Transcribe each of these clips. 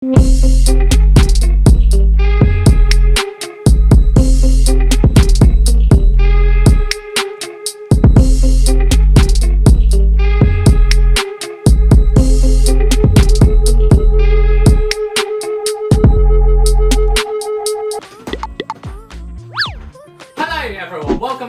Welcome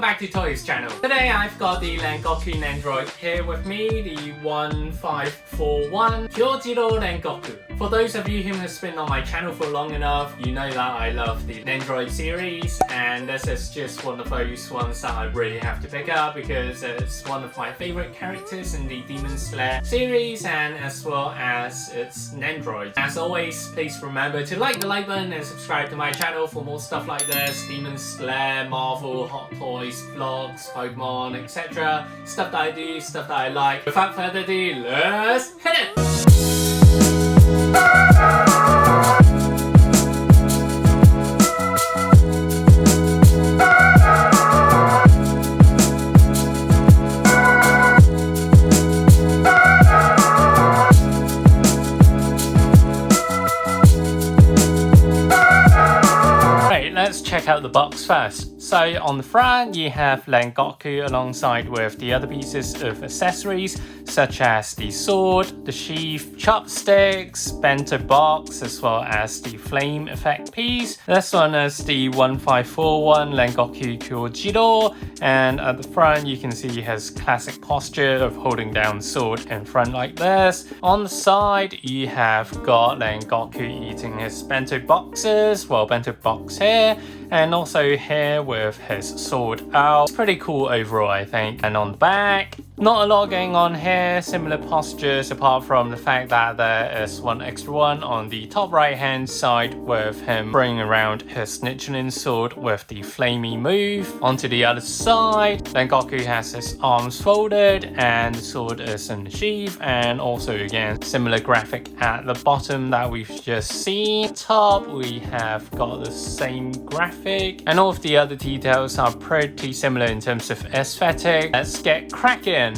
back to Toys channel. Today I've got the Rengoku Nendoroid here with me, the 1541 Kyojiro Rengoku. For those of you who have been on my channel for long enough, you know that I love the Nendoroid series, and this is just one of those ones that I really have to pick up because it's one of my favorite characters in the Demon Slayer series, and as well as its Nendoroid. As always, please remember to like the like button and subscribe to my channel for more stuff like this: Demon Slayer, Marvel, Hot Toys, vlogs, Pokemon, etc. Stuff that I do, stuff that I like. Without further ado, let's hit it! Let's check out the box first. So on the front you have Rengoku alongside with the other pieces of accessories such as the sword, the sheath, chopsticks, bento box, as well as the flame effect piece. This one is the 1541 Rengoku Kyojiro, and at the front you can see his classic posture of holding down the sword in front like this. On the side you have got Rengoku eating his bento boxes, bento box here, and also here with his sword out. It's pretty cool overall, I think. And on the back, not a lot going on here, similar postures apart from the fact that there is one extra one on the top right hand side with him throwing around his Nichiren sword with the flamey move. Onto the other side, Rengoku has his arms folded and the sword is in the sheath, and also again similar graphic at the bottom that we've just seen. Top we have got the same graphic, and all of the other details are pretty similar in terms of aesthetic. Let's get cracking!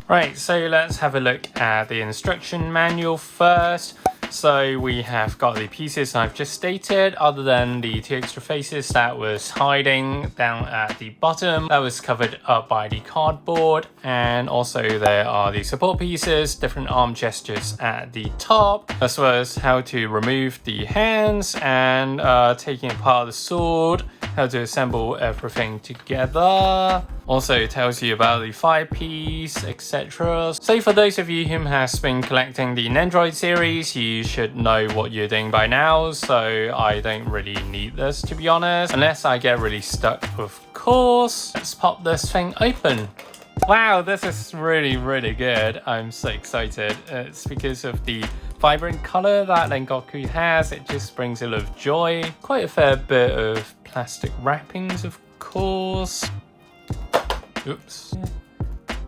Right, so let's have a look at the instruction manual first. So we have got the pieces I've just stated, other than the two extra faces that was hiding down at the bottom. That was covered up by the cardboard, and also there are the support pieces, different arm gestures at the top, as well as how to remove the hands and taking apart the sword, how to assemble everything together. Also it tells you about the fire piece, etc. So for those of you who has been collecting the Nendoroid series, you should know what you're doing by now, so I don't really need this, to be honest, unless I get really stuck, of course. Let's pop this thing open. Wow, this is really good. I'm so excited. It's because of the vibrant color that Rengoku has. It just brings a lot of joy. Quite a fair bit of plastic wrappings, of course. Oops.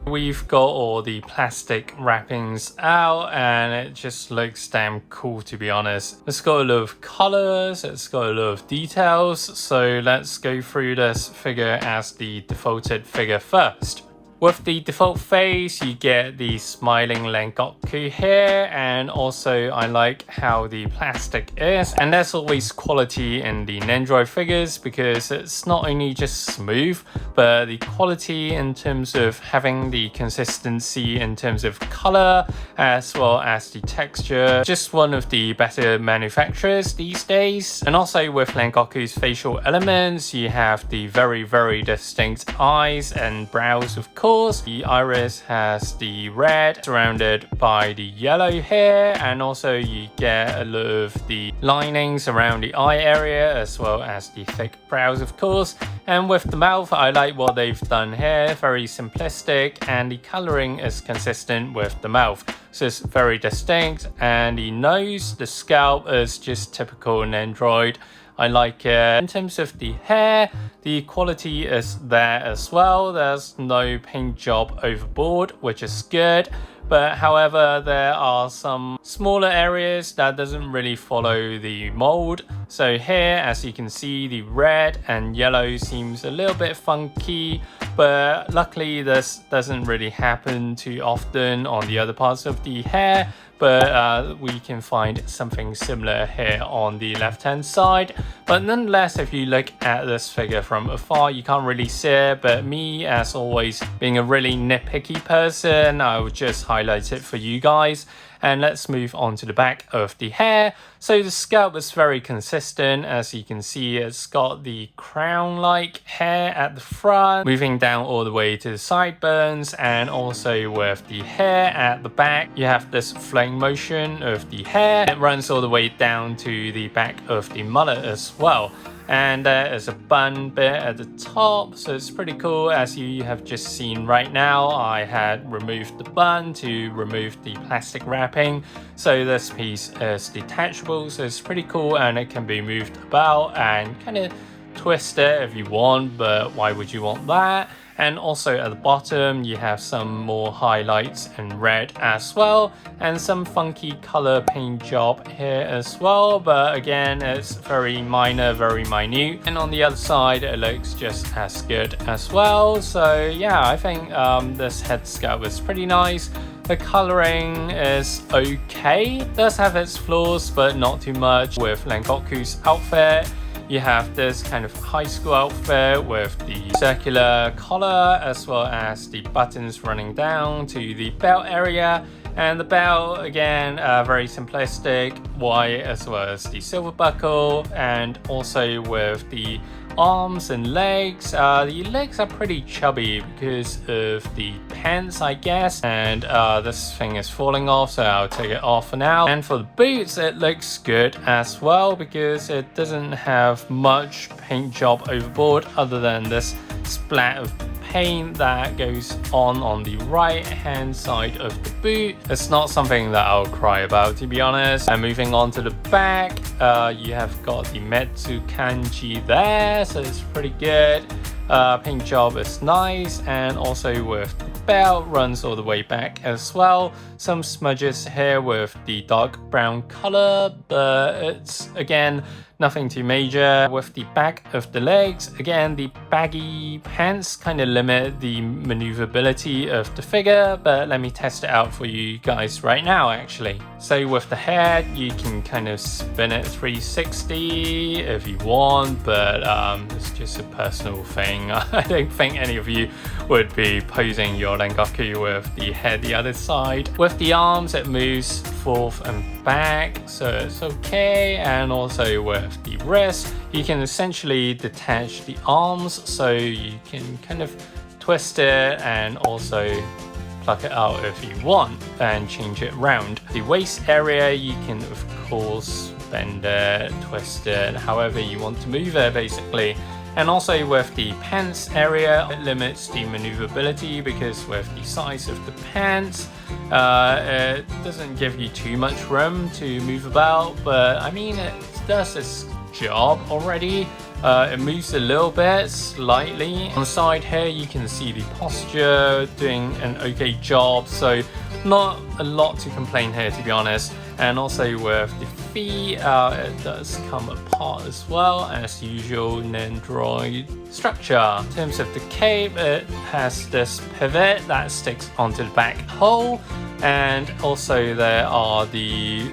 We've got all the plastic wrappings out, and it just looks damn cool, to be honest. It's got a lot of colors, it's got a lot of details, so let's go through this figure as the defaulted figure first. With the default face, you get the smiling Rengoku here, and also I like how the plastic is. And there's always quality in the Nendoroid figures because it's not only just smooth, but the quality in terms of having the consistency in terms of color, as well as the texture. Just one of the better manufacturers these days. And also with Rengoku's facial elements, you have the very distinct eyes and brows, of course. The iris has the red surrounded by the yellow here, and also you get a lot of the linings around the eye area as well as the thick brows, of course. And with the mouth, I like what they've done here, very simplistic, and the coloring is consistent with the mouth. So it's very distinct, and the nose, the scalp is just typical Nendoroid. I like it. In terms of the hair, the quality is there as well. There's no paint job overboard, which is good. But however, there are some smaller areas that doesn't really follow the mold. So here, as you can see, the red and yellow seems a little bit funky, but luckily this doesn't really happen too often on the other parts of the hair. But we can find something similar here on the left hand side. But nonetheless, if you look at this figure from afar, you can't really see it, but me, as always, being a really nitpicky person, I would just highlight it for you guys. And let's move on to the back of the hair. So the scalp is very consistent. As you can see, it's got the crown-like hair at the front, moving down all the way to the sideburns, and also with the hair at the back, you have this flowing motion of the hair. It runs all the way down to the back of the mullet as well. And there is a bun bit at the top, so it's pretty cool. As you have just seen right now, I had removed the bun to remove the plastic wrapping, so this piece is detachable, so it's pretty cool, and it can be moved about and kind of twist it if you want, but why would you want that? And also at the bottom, you have some more highlights in red as well, and some funky color paint job here as well, but again, it's very minor, very minute. And on the other side, it looks just as good as well. So yeah, I think this head sculpt is pretty nice. The coloring is okay. It does have its flaws, but not too much. With Rengoku's outfit, you have this kind of high school outfit with the circular collar, as well as the buttons running down to the belt area. And the belt, again, very simplistic, white, as well as the silver buckle, and also with the arms and legs. The legs are pretty chubby because of the pants, I guess, and this thing is falling off, so I'll take it off for now. And for the boots, it looks good as well because it doesn't have much paint job overboard other than this splat of paint that goes on the right hand side of the boot. It's not something that I'll cry about, to be honest. And moving on to the back, you have got the Kimetsu kanji there, so it's pretty good. Paint job is nice, and also with the belt runs all the way back as well. Some smudges here with the dark brown color, but it's again nothing too major. With the back of the legs, again, the baggy pants kind of limit the maneuverability of the figure, but let me test it out for you guys right now, actually. So with the head, you can kind of spin it 360 if you want, but it's just a personal thing. I don't think any of you would be posing your Rengoku with the head the other side. With the arms, it moves forth and back, so it's okay. And also with the wrist, you can essentially detach the arms, so you can kind of twist it and also pluck it out if you want and change it around. The waist area, you can of course bend it, twist it, however you want to move it basically. And also with the pants area, it limits the maneuverability because with the size of the pants, it doesn't give you too much room to move about, but I mean, it does its job already. It moves a little bit, slightly. On the side here, you can see the posture doing an okay job, so not a lot to complain here, to be honest. And also with the feet, it does come apart as well, as usual Nendoroid structure. In terms of the cape, it has this pivot that sticks onto the back hole, and also there are the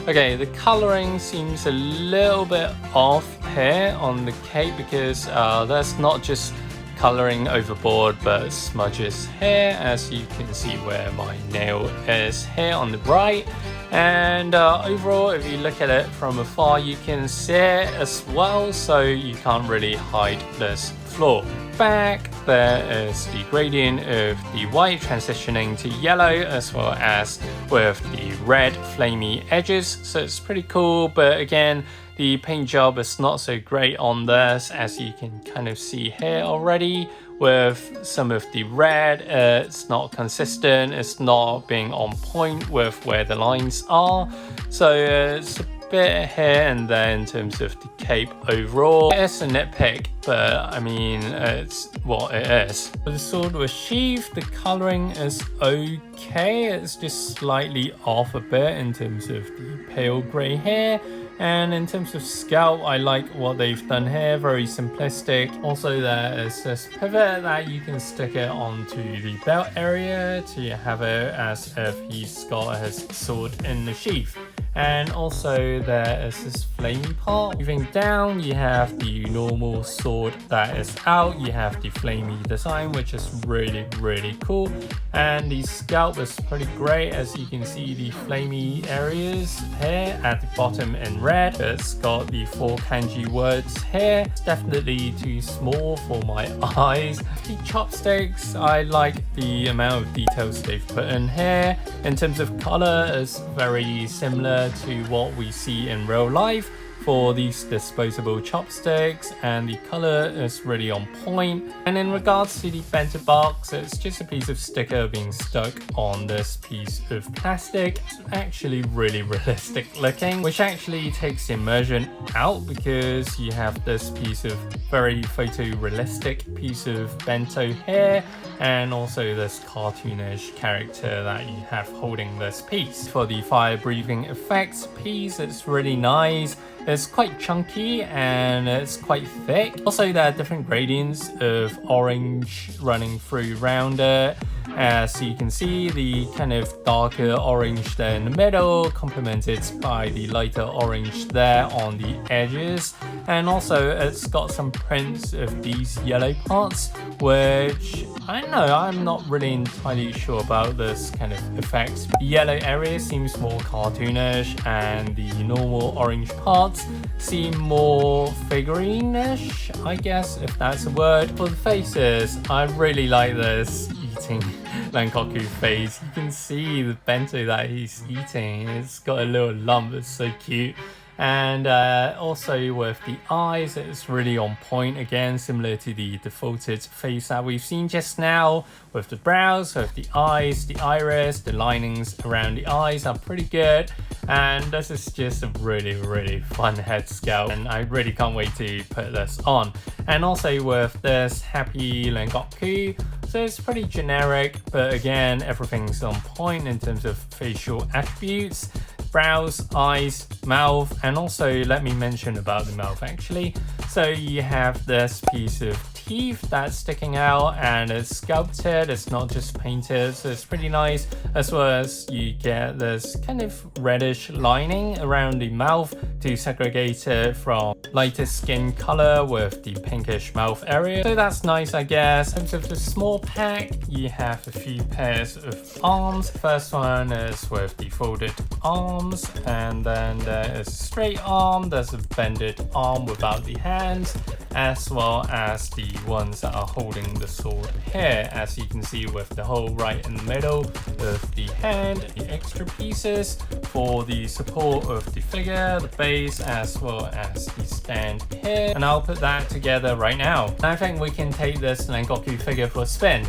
okay, the coloring seems a little bit off here on the cape because there's not just coloring overboard but smudges here, as you can see where my nail is here on the right. And overall, if you look at it from afar, you can see it as well, so you can't really hide this flaw. Back, there is the gradient of the white transitioning to yellow, as well as with the red flamey edges, so it's pretty cool. But again, the paint job is not so great on this, as you can kind of see here already. With some of the red, it's not consistent, it's not being on point with where the lines are, so it's a bit here and there in terms of the cape overall. It's a nitpick, but I mean, it's what it is. For the sword with sheath, the coloring is okay, it's just slightly off a bit in terms of the pale grey hair. And in terms of scalp, I like what they've done here, very simplistic. Also, there is this pivot that you can stick it onto the belt area to have it as if he's got his sword in the sheath. And also there is this flamey part. Moving down, you have the normal sword that is out. You have the flamey design, which is really cool. And the scalp is pretty great, as you can see the flamey areas here at the bottom in red. It's got the 4 kanji words here. It's definitely too small for my eyes. The chopsticks, I like the amount of details they've put in here. In terms of color, it's very similar to what we see in real life for these disposable chopsticks, and the color is really on point. And in regards to the bento box, it's just a piece of sticker being stuck on this piece of plastic. It's actually really realistic looking, which actually takes the immersion out, because you have this piece of very photorealistic piece of bento here, and also this cartoonish character that you have holding this piece. For the fire breathing effects piece, it's really nice. It's quite chunky and it's quite thick. Also, there are different gradients of orange running through around it. As you can see, the kind of darker orange there in the middle, complemented by the lighter orange there on the edges. And also it's got some prints of these yellow parts, which I don't know, I'm not really entirely sure about this kind of effect. The yellow area seems more cartoonish, and the normal orange parts seem more figurine-ish, I guess, if that's a word. For the faces, I really like this eating Rengoku face. You can see the bento that he's eating. It's got a little lump, it's so cute. And also with the eyes, it's really on point again, similar to the defaulted face that we've seen just now. With the brows, with the eyes, the iris, the linings around the eyes are pretty good. And this is just a really fun head sculpt, and I really can't wait to put this on. And also with this happy Rengoku, so it's pretty generic, but again, everything's on point in terms of facial attributes. Brows, eyes, mouth, and also let me mention about the mouth actually. So you have this piece of teeth that's sticking out, and it's sculpted, it's not just painted, so it's pretty nice. As well as you get this kind of reddish lining around the mouth to segregate it from lighter skin color with the pinkish mouth area. So that's nice, I guess. In terms of the small pack, you have a few pairs of arms. First one is with the folded arms, and then there is a straight arm, there's a bended arm without the hands, as well as the ones that are holding the sword here, as you can see with the hole right in the middle of the hand, the extra pieces for the support of the figure, the base, as well as the stand here. And I'll put that together right now. And I think we can take this Rengoku figure for a spin.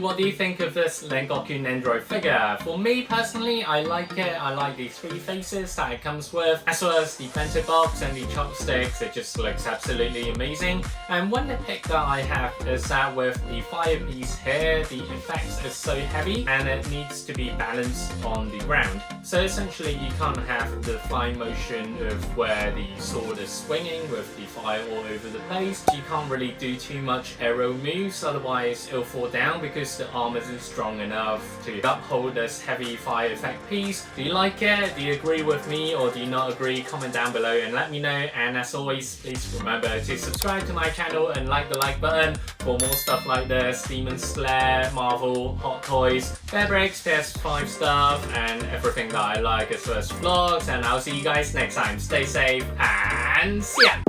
what do you think of this Rengoku Nendoroid figure? For me personally, I like it. I like the 3 faces that it comes with, as well as the bento box and the chopsticks. It just looks absolutely amazing. And one nitpick that I have is that with the fire piece here, the effects are so heavy and it needs to be balanced on the ground. So essentially you can't have the fine motion of where the sword is swinging with the fire all over the place. You can't really do too much arrow moves, otherwise it'll fall down because the arm isn't strong enough to uphold this heavy fire effect piece. Do you like it? Do you agree with me or do you not agree? Comment down below and let me know. And as always, please remember to subscribe to my channel and like the like button for more stuff like this. Demon Slayer, Marvel, Hot Toys, Bear Breaks, PS5 stuff, and everything that I like as well as vlogs. And I'll see you guys next time. Stay safe and see ya!